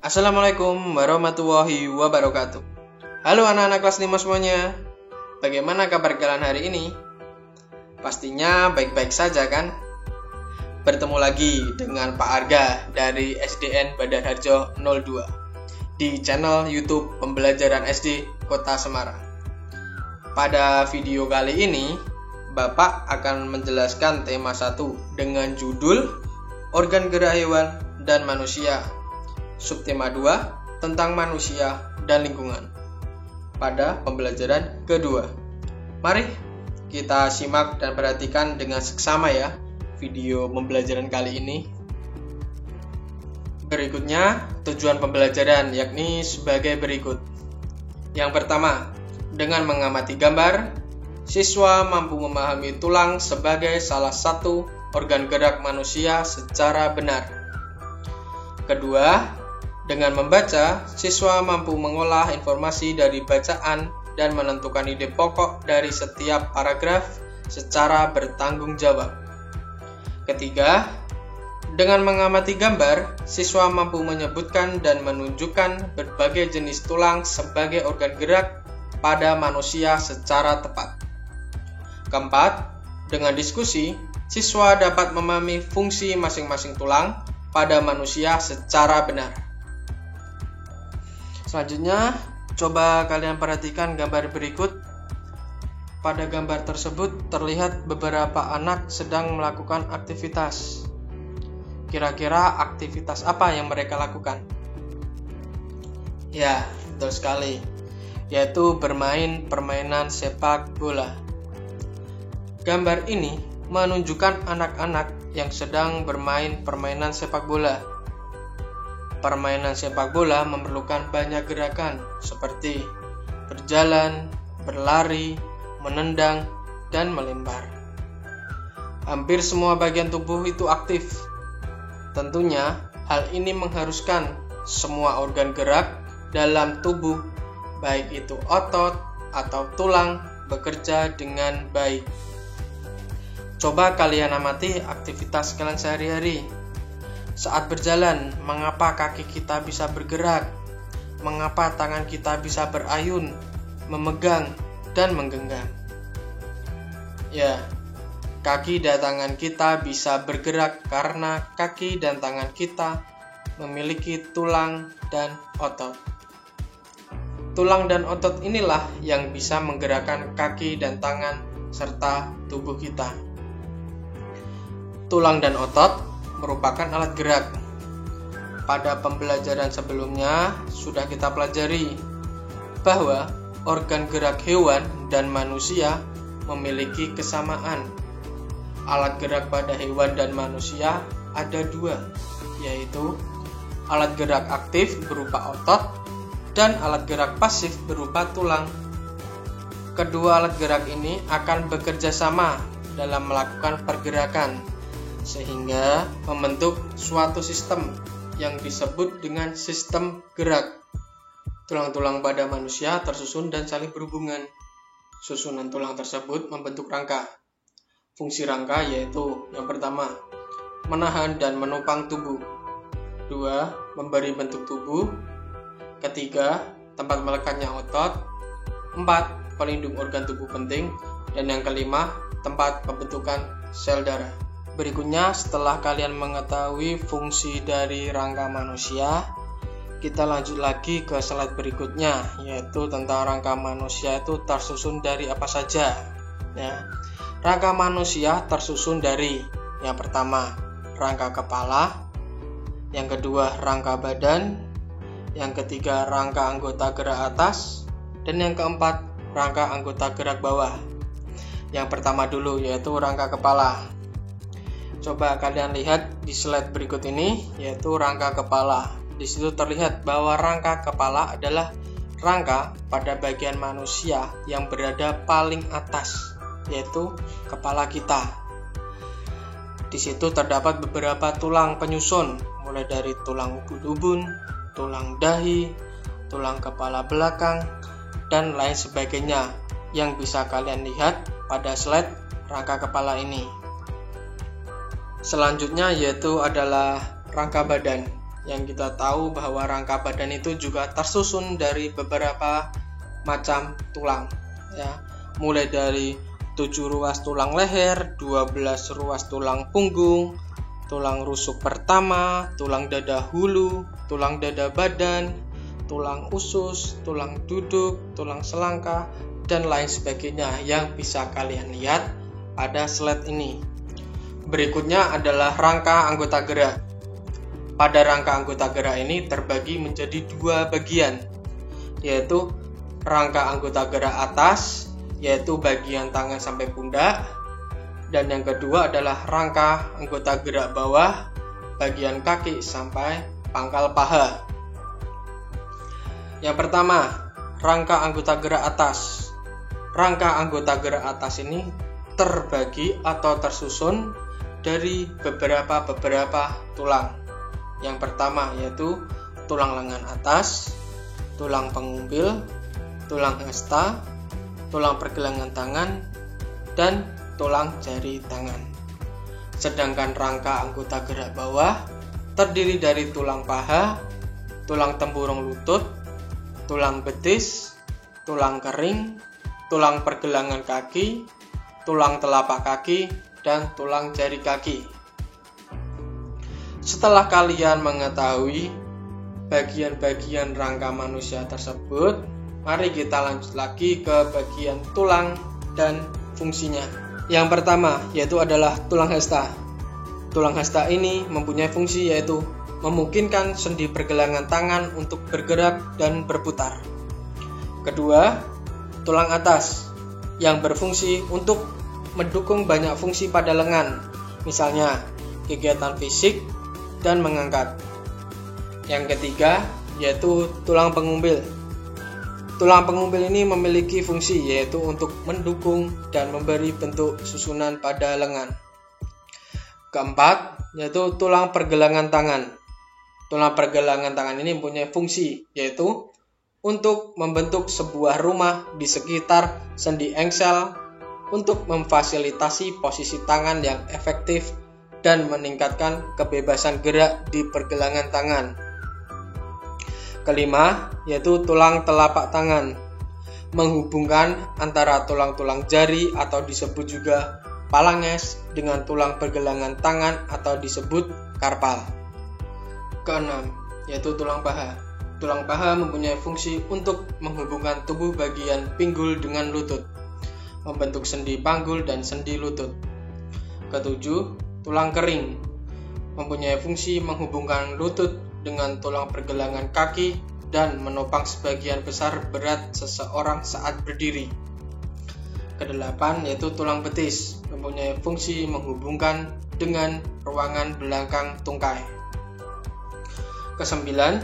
Assalamualaikum warahmatullahi wabarakatuh. Halo anak-anak kelas 5 semuanya. Bagaimana kabar kalian hari ini? Pastinya baik-baik saja kan? Bertemu lagi dengan Pak Arga dari SDN Badarharjo 02 di channel YouTube Pembelajaran SD Kota Semarang. Pada video kali ini, Bapak akan menjelaskan tema 1 dengan judul Organ gerak hewan dan manusia. Subtema 2 tentang manusia dan lingkungan pada pembelajaran kedua. Mari kita simak dan perhatikan dengan seksama ya video pembelajaran kali ini. Berikutnya tujuan pembelajaran yakni sebagai berikut. Yang pertama, dengan mengamati gambar, siswa mampu memahami tulang sebagai salah satu organ gerak manusia secara benar. Kedua, dengan membaca, siswa mampu mengolah informasi dari bacaan dan menentukan ide pokok dari setiap paragraf secara bertanggung jawab. Ketiga, dengan mengamati gambar, siswa mampu menyebutkan dan menunjukkan berbagai jenis tulang sebagai organ gerak pada manusia secara tepat. Keempat, dengan diskusi, siswa dapat memahami fungsi masing-masing tulang pada manusia secara benar. Selanjutnya, coba kalian perhatikan gambar berikut. Pada gambar tersebut terlihat beberapa anak sedang melakukan aktivitas. Kira-kira aktivitas apa yang mereka lakukan? Ya, betul sekali, yaitu bermain permainan sepak bola. Gambar ini menunjukkan anak-anak yang sedang bermain permainan sepak bola. Permainan sepak bola memerlukan banyak gerakan seperti berjalan, berlari, menendang, dan melempar. Hampir semua bagian tubuh itu aktif. Tentunya, hal ini mengharuskan semua organ gerak dalam tubuh, baik itu otot atau tulang, bekerja dengan baik. Coba kalian amati aktivitas kalian sehari-hari. Saat berjalan, mengapa kaki kita bisa bergerak? Mengapa tangan kita bisa berayun, memegang, dan menggenggam? Ya, kaki dan tangan kita bisa bergerak karena kaki dan tangan kita memiliki tulang dan otot. Tulang dan otot inilah yang bisa menggerakkan kaki dan tangan serta tubuh kita. Tulang dan otot merupakan alat gerak. Pada pembelajaran sebelumnya sudah kita pelajari bahwa organ gerak hewan dan manusia memiliki kesamaan. Alat gerak pada hewan dan manusia ada dua, yaitu alat gerak aktif berupa otot dan alat gerak pasif berupa tulang. Kedua alat gerak ini akan bekerja sama dalam melakukan pergerakan, sehingga membentuk suatu sistem yang disebut dengan sistem gerak. Tulang-tulang pada manusia tersusun dan saling berhubungan. Susunan tulang tersebut membentuk rangka. Fungsi rangka yaitu yang pertama, menahan dan menopang tubuh. 2. Memberi bentuk tubuh. Ketiga, tempat melekatnya otot. 4. Pelindung organ tubuh penting. Dan yang kelima, tempat pembentukan sel darah. Berikutnya, setelah kalian mengetahui fungsi dari rangka manusia, kita lanjut lagi ke slide berikutnya, yaitu tentang rangka manusia itu tersusun dari apa saja. Ya. Rangka manusia tersusun dari yang pertama, rangka kepala, yang kedua, rangka badan, yang ketiga, rangka anggota gerak atas, dan yang keempat, rangka anggota gerak bawah. Yang pertama dulu, yaitu rangka kepala. Coba kalian lihat di slide berikut ini, yaitu rangka kepala. Di situ terlihat bahwa rangka kepala adalah rangka pada bagian manusia yang berada paling atas, yaitu kepala kita. Di situ terdapat beberapa tulang penyusun, mulai dari tulang ubun-ubun, tulang dahi, tulang kepala belakang, dan lain sebagainya yang bisa kalian lihat pada slide rangka kepala ini. Selanjutnya yaitu adalah rangka badan. yang kita tahu bahwa rangka badan itu juga tersusun dari beberapa macam tulang ya, mulai dari 7 ruas tulang leher, 12 ruas tulang punggung, tulang rusuk pertama, tulang dada hulu, tulang dada badan, tulang usus, tulang duduk, tulang selangka, dan lain sebagainya yang bisa kalian lihat pada slide ini. Berikutnya adalah rangka anggota gerak. Pada rangka anggota gerak ini terbagi menjadi 2 bagian, yaitu rangka anggota gerak atas, yaitu bagian tangan sampai pundak, dan yang kedua adalah rangka anggota gerak bawah, bagian kaki sampai pangkal paha. Yang pertama, rangka anggota gerak atas. Rangka anggota gerak atas ini terbagi atau tersusun dari beberapa tulang. Yang pertama yaitu tulang lengan atas, tulang pengumbil, tulang hasta, tulang pergelangan tangan, dan tulang jari tangan. Sedangkan rangka anggota gerak bawah terdiri dari tulang paha, tulang tempurung lutut, tulang betis, tulang kering, tulang pergelangan kaki, tulang telapak kaki, dan tulang jari kaki. Setelah kalian mengetahui bagian-bagian rangka manusia tersebut, mari kita lanjut lagi ke bagian tulang dan fungsinya. Yang pertama yaitu adalah tulang hasta. Tulang hasta ini mempunyai fungsi yaitu memungkinkan sendi pergelangan tangan untuk bergerak dan berputar. Kedua, tulang atas yang berfungsi untuk mendukung banyak fungsi pada lengan, misalnya kegiatan fisik dan mengangkat. Yang ketiga yaitu tulang pengumbil. Tulang pengumbil ini memiliki fungsi yaitu untuk mendukung dan memberi bentuk susunan pada lengan. Keempat yaitu tulang pergelangan tangan. Tulang pergelangan tangan ini mempunyai fungsi yaitu untuk membentuk sebuah rumah di sekitar sendi engsel untuk memfasilitasi posisi tangan yang efektif dan meningkatkan kebebasan gerak di pergelangan tangan. Kelima, yaitu tulang telapak tangan, menghubungkan antara tulang-tulang jari atau disebut juga phalanges dengan tulang pergelangan tangan atau disebut karpal. Keenam, yaitu tulang paha. Tulang paha mempunyai fungsi untuk menghubungkan tubuh bagian pinggul dengan lutut, membentuk sendi panggul dan sendi lutut. Ketujuh, tulang kering, mempunyai fungsi menghubungkan lutut dengan tulang pergelangan kaki dan menopang sebagian besar berat seseorang saat berdiri. Kedelapan yaitu tulang betis, mempunyai fungsi menghubungkan dengan ruangan belakang tungkai. Kesembilan,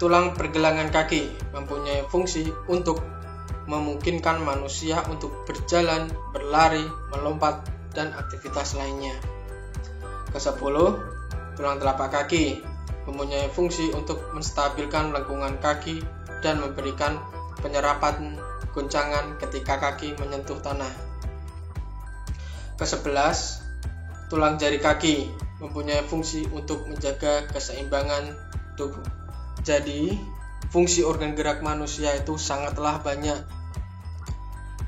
tulang pergelangan kaki, mempunyai fungsi untuk memungkinkan manusia untuk berjalan, berlari, melompat, dan aktivitas lainnya. Kesepuluh, tulang telapak kaki, mempunyai fungsi untuk menstabilkan lengkungan kaki dan memberikan penyerapan goncangan ketika kaki menyentuh tanah. Kesebelas, tulang jari kaki, mempunyai fungsi untuk menjaga keseimbangan tubuh. Jadi, fungsi organ gerak manusia itu sangatlah banyak.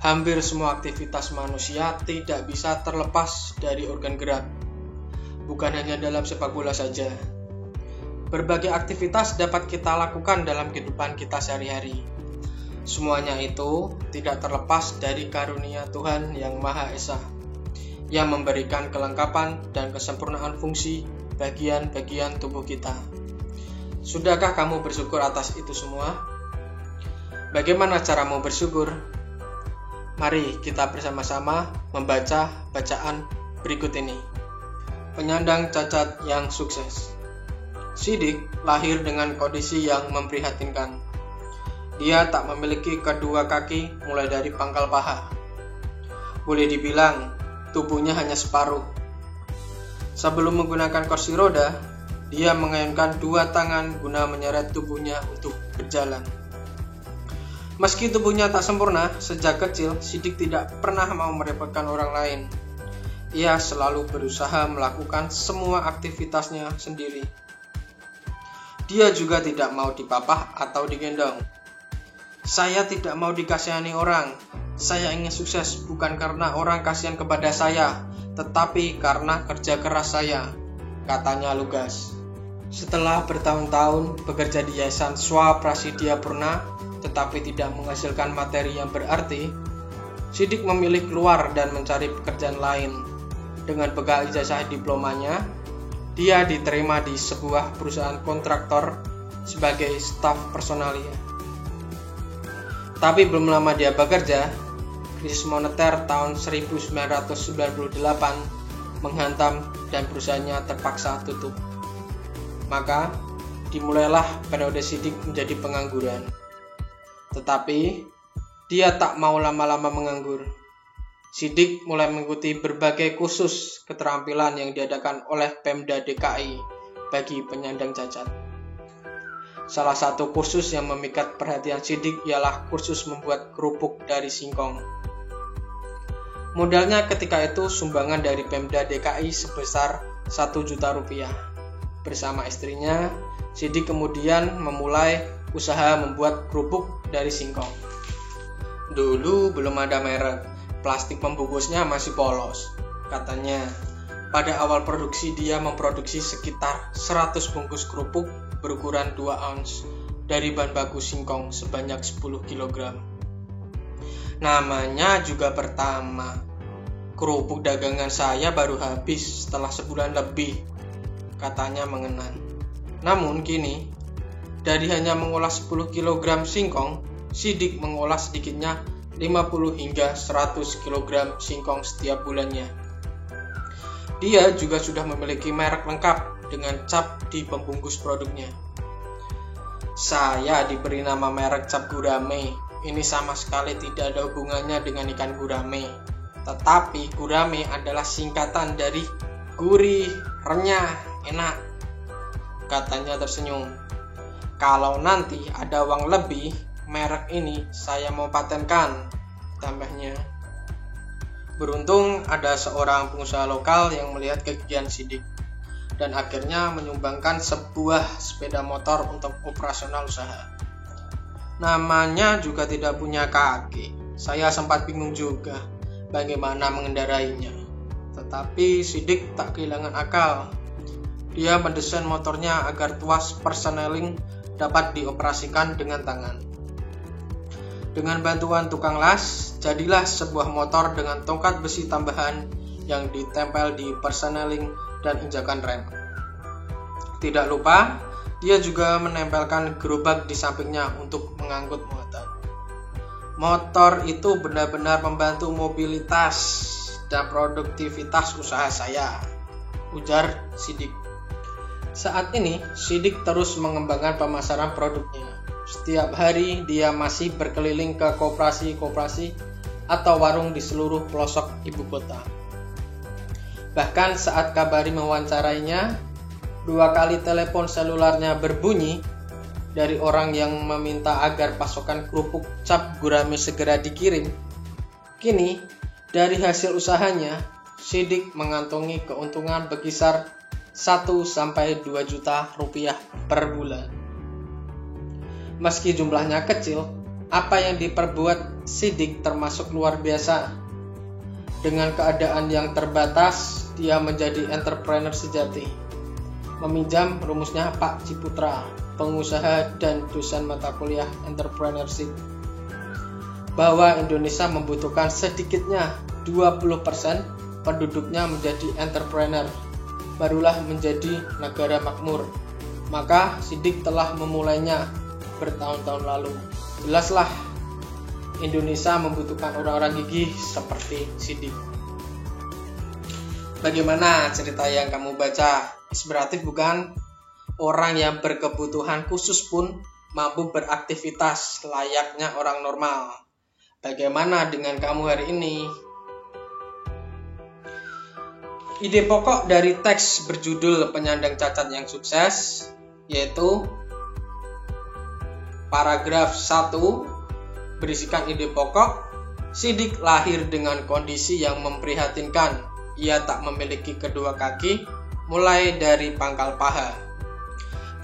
Hampir semua aktivitas manusia tidak bisa terlepas dari organ gerak. Bukan hanya dalam sepak bola saja. Berbagai aktivitas dapat kita lakukan dalam kehidupan kita sehari-hari. Semuanya itu tidak terlepas dari karunia Tuhan yang Maha Esa, yang memberikan kelengkapan dan kesempurnaan fungsi bagian-bagian tubuh kita. Sudahkah kamu bersyukur atas itu semua? Bagaimana caramu bersyukur? Mari kita bersama-sama membaca bacaan berikut ini. Penyandang cacat yang sukses. Sidik lahir dengan kondisi yang memprihatinkan. Dia tak memiliki kedua kaki mulai dari pangkal paha. Boleh dibilang, tubuhnya hanya separuh. Sebelum menggunakan kursi roda, dia mengayunkan 2 tangan guna menyeret tubuhnya untuk berjalan. Meski tubuhnya tak sempurna, sejak kecil Sidik tidak pernah mau merepotkan orang lain. Ia selalu berusaha melakukan semua aktivitasnya sendiri. Dia juga tidak mau dipapah atau digendong. Saya tidak mau dikasihani orang. Saya ingin sukses bukan karena orang kasihan kepada saya, tetapi karena kerja keras saya, katanya lugas. Setelah bertahun-tahun bekerja di Yayasan Swa Prasidya Purna, tetapi tidak menghasilkan materi yang berarti, Siddiq memilih keluar dan mencari pekerjaan lain. Dengan bekal ijazah diplomanya, dia diterima di sebuah perusahaan kontraktor sebagai staf personalia. Tapi belum lama dia bekerja, krisis moneter tahun 1998 menghantam dan perusahaannya terpaksa tutup. Maka dimulailah periode Siddiq menjadi pengangguran. Tetapi dia tak mau lama-lama menganggur. Siddiq mulai mengikuti berbagai kursus keterampilan yang diadakan oleh Pemda DKI bagi penyandang cacat. Salah satu kursus yang memikat perhatian Siddiq ialah kursus membuat kerupuk dari singkong. Modalnya ketika itu sumbangan dari Pemda DKI sebesar 1 juta rupiah. Bersama istrinya, Siddiq kemudian memulai usaha membuat kerupuk dari singkong. Dulu belum ada merek. Plastik pembungkusnya masih polos. Katanya, pada awal produksi dia memproduksi sekitar 100 bungkus kerupuk berukuran 2 ounce dari bahan baku singkong sebanyak 10 kg. Namanya juga pertama. Kerupuk dagangan saya baru habis setelah sebulan lebih, katanya mengenang. Namun kini, dari hanya mengolah 10 kg singkong, Siddiq mengolah sedikitnya 50 hingga 100 kg singkong setiap bulannya. Dia juga sudah memiliki merek lengkap dengan cap di pembungkus produknya. Saya diberi nama merek cap gurame. Ini sama sekali tidak ada hubungannya dengan ikan gurame. Tetapi gurame adalah singkatan dari gurih, renyah, enak, katanya tersenyum. Kalau nanti ada uang lebih, merek ini saya mau patenkan, tambahnya. Beruntung ada seorang pengusaha lokal yang melihat kegigihan Siddiq dan akhirnya menyumbangkan sebuah sepeda motor untuk operasional usaha. Namanya juga tidak punya kaki. Saya sempat bingung juga bagaimana mengendarainya. Tetapi Siddiq tak kehilangan akal. Dia mendesain motornya agar tuas persneling dapat dioperasikan dengan tangan. Dengan bantuan tukang las, jadilah sebuah motor dengan tongkat besi tambahan yang ditempel di persneling dan injakan rem. Tidak lupa, dia juga menempelkan gerobak di sampingnya untuk mengangkut muatan. Motor itu benar-benar membantu mobilitas dan produktivitas usaha saya, ujar Siddiq. Saat ini, Siddiq terus mengembangkan pemasaran produknya. Setiap hari dia masih berkeliling ke koperasi-koperasi atau warung di seluruh pelosok ibu kota. Bahkan saat kabari mewawancarainya, 2 kali telepon selularnya berbunyi dari orang yang meminta agar pasokan kerupuk cap gurame segera dikirim. Kini, dari hasil usahanya, Siddiq mengantongi keuntungan berkisar 1-2 juta rupiah per bulan. Meski jumlahnya kecil, apa yang diperbuat Siddiq termasuk luar biasa. Dengan keadaan yang terbatas, dia menjadi entrepreneur sejati. Meminjam rumusnya Pak Ciputra, pengusaha dan dosen mata kuliah entrepreneurship, bahwa Indonesia membutuhkan sedikitnya 20% penduduknya menjadi entrepreneur, barulah menjadi negara makmur. Maka Siddiq telah memulainya bertahun-tahun lalu. Jelaslah Indonesia membutuhkan orang-orang gigih seperti Siddiq. Bagaimana cerita yang kamu baca? Inspiratif bukan? Orang yang berkebutuhan khusus pun mampu beraktivitas layaknya orang normal. Bagaimana dengan kamu hari ini? Ide pokok dari teks berjudul Penyandang Cacat yang Sukses yaitu paragraf 1 berisikan ide pokok. Siddiq lahir dengan kondisi yang memprihatinkan. Ia tak memiliki kedua kaki, mulai dari pangkal paha.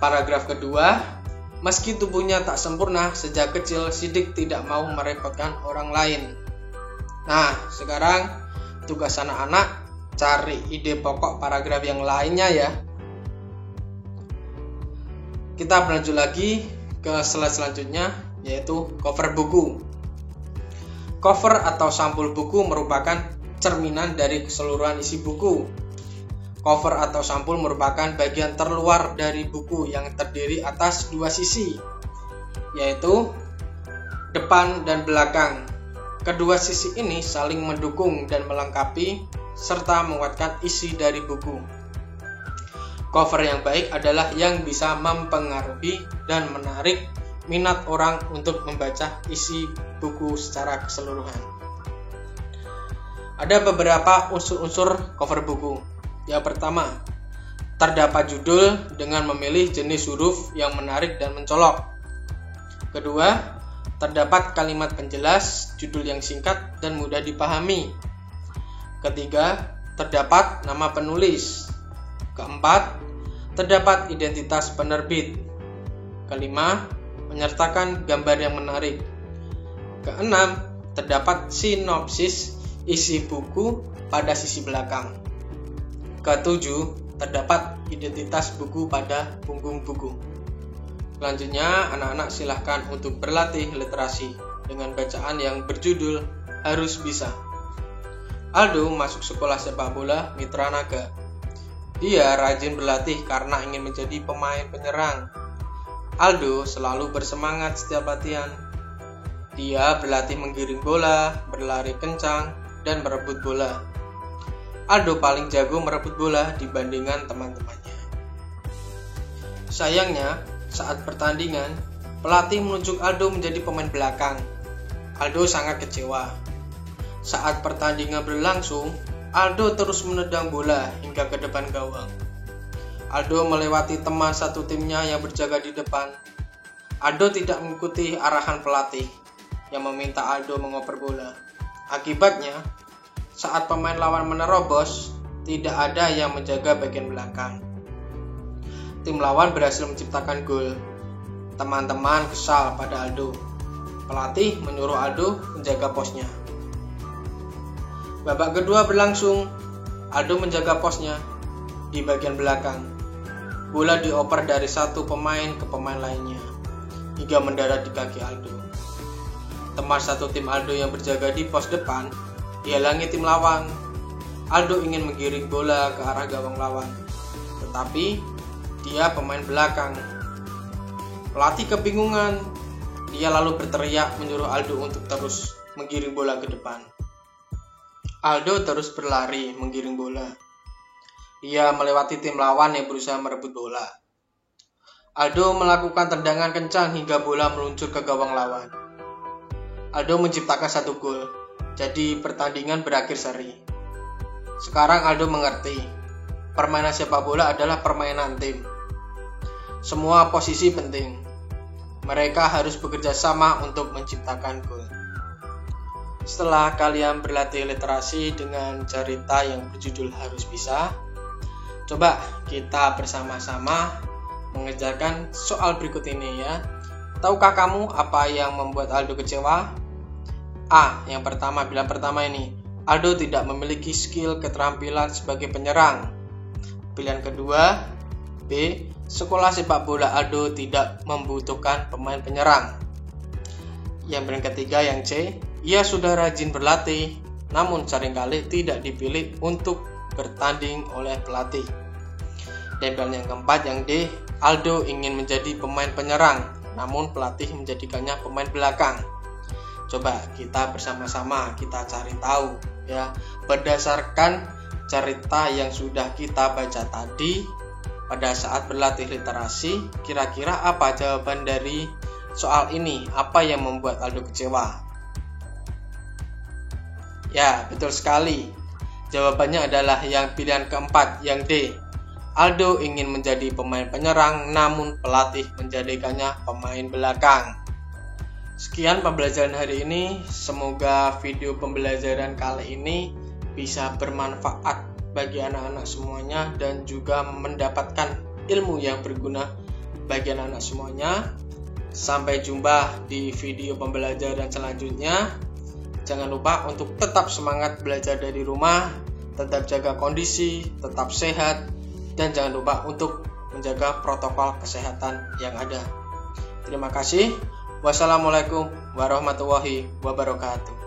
Paragraf kedua, meski tubuhnya tak sempurna, sejak kecil Sidik tidak mau merepotkan orang lain. Nah, sekarang tugas anak-anak cari ide pokok paragraf yang lainnya ya. Kita berlanjut lagi ke slide selanjutnya, yaitu cover buku. Cover atau sampul buku merupakan cerminan dari keseluruhan isi buku. Cover atau sampul merupakan bagian terluar dari buku yang terdiri atas dua sisi, yaitu depan dan belakang. Kedua sisi ini saling mendukung dan melengkapi serta menguatkan isi dari buku. Cover yang baik adalah yang bisa mempengaruhi dan menarik minat orang untuk membaca isi buku secara keseluruhan. Ada beberapa unsur-unsur cover buku. Yang pertama, terdapat judul dengan memilih jenis huruf yang menarik dan mencolok. Kedua, terdapat kalimat penjelas, judul yang singkat dan mudah dipahami. Ketiga, terdapat nama penulis. Keempat, terdapat identitas penerbit. Kelima, menyertakan gambar yang menarik. Keenam, terdapat sinopsis isi buku pada sisi belakang. Ketujuh, terdapat identitas buku pada punggung buku. Selanjutnya, anak-anak silahkan untuk berlatih literasi dengan bacaan yang berjudul Harus Bisa. Aldo masuk sekolah sepak bola Mitra Naga. Dia rajin berlatih karena ingin menjadi pemain penyerang. Aldo selalu bersemangat setiap latihan. Dia berlatih menggiring bola, berlari kencang, dan merebut bola. Aldo paling jago merebut bola dibandingkan teman-temannya. Sayangnya, saat pertandingan, pelatih menunjuk Aldo menjadi pemain belakang. Aldo sangat kecewa. Saat pertandingan berlangsung, Aldo terus menendang bola hingga ke depan gawang. Aldo melewati teman satu timnya yang berjaga di depan. Aldo tidak mengikuti arahan pelatih yang meminta Aldo mengoper bola. Akibatnya, saat pemain lawan menerobos, tidak ada yang menjaga bagian belakang. Tim lawan berhasil menciptakan gol. Teman-teman kesal pada Aldo. Pelatih menyuruh Aldo menjaga posnya. Babak kedua berlangsung. Aldo menjaga posnya di bagian belakang. Bola dioper dari satu pemain ke pemain lainnya hingga mendarat di kaki Aldo. Teman satu tim Aldo yang berjaga di pos depan dihalangi tim lawan. Aldo ingin menggiring bola ke arah gawang lawan, tetapi dia pemain belakang. Pelatih kebingungan. Dia lalu berteriak menyuruh Aldo untuk terus menggiring bola ke depan. Aldo terus berlari menggiring bola. Dia melewati tim lawan yang berusaha merebut bola. Aldo melakukan tendangan kencang hingga bola meluncur ke gawang lawan. Aldo menciptakan satu gol. Jadi pertandingan berakhir seri. Sekarang Aldo mengerti, permainan sepak bola adalah permainan tim. Semua posisi penting. Mereka harus bekerja sama untuk menciptakan gol. Setelah kalian berlatih literasi dengan cerita yang berjudul Harus Bisa, coba kita bersama-sama mengerjakan soal berikut ini ya. Tahukah kamu apa yang membuat Aldo kecewa? A. Yang pertama, bilang pertama ini, Aldo tidak memiliki skill keterampilan sebagai penyerang. Pilihan kedua, B. Sekolah sepak bola Aldo tidak membutuhkan pemain penyerang. Yang pilihan ketiga, yang C. Ia sudah rajin berlatih, namun seringkali tidak dipilih untuk bertanding oleh pelatih. Dan pilihan yang keempat, yang D. Aldo ingin menjadi pemain penyerang, namun pelatih menjadikannya pemain belakang. Coba kita bersama-sama kita cari tahu ya, berdasarkan cerita yang sudah kita baca tadi pada saat berlatih literasi, kira-kira apa jawaban dari soal ini? Apa yang membuat Aldo kecewa? Ya, betul sekali. Jawabannya adalah yang pilihan keempat, yang D. Aldo ingin menjadi pemain penyerang, namun pelatih menjadikannya pemain belakang. Sekian pembelajaran hari ini. Semoga video pembelajaran kali ini bisa bermanfaat bagi anak-anak semuanya dan juga mendapatkan ilmu yang berguna bagi anak-anak semuanya. Sampai jumpa di video pembelajaran selanjutnya. Jangan lupa untuk tetap semangat belajar dari rumah, tetap jaga kondisi, tetap sehat, dan jangan lupa untuk menjaga protokol kesehatan yang ada. Terima kasih. Wassalamualaikum warahmatullahi wabarakatuh.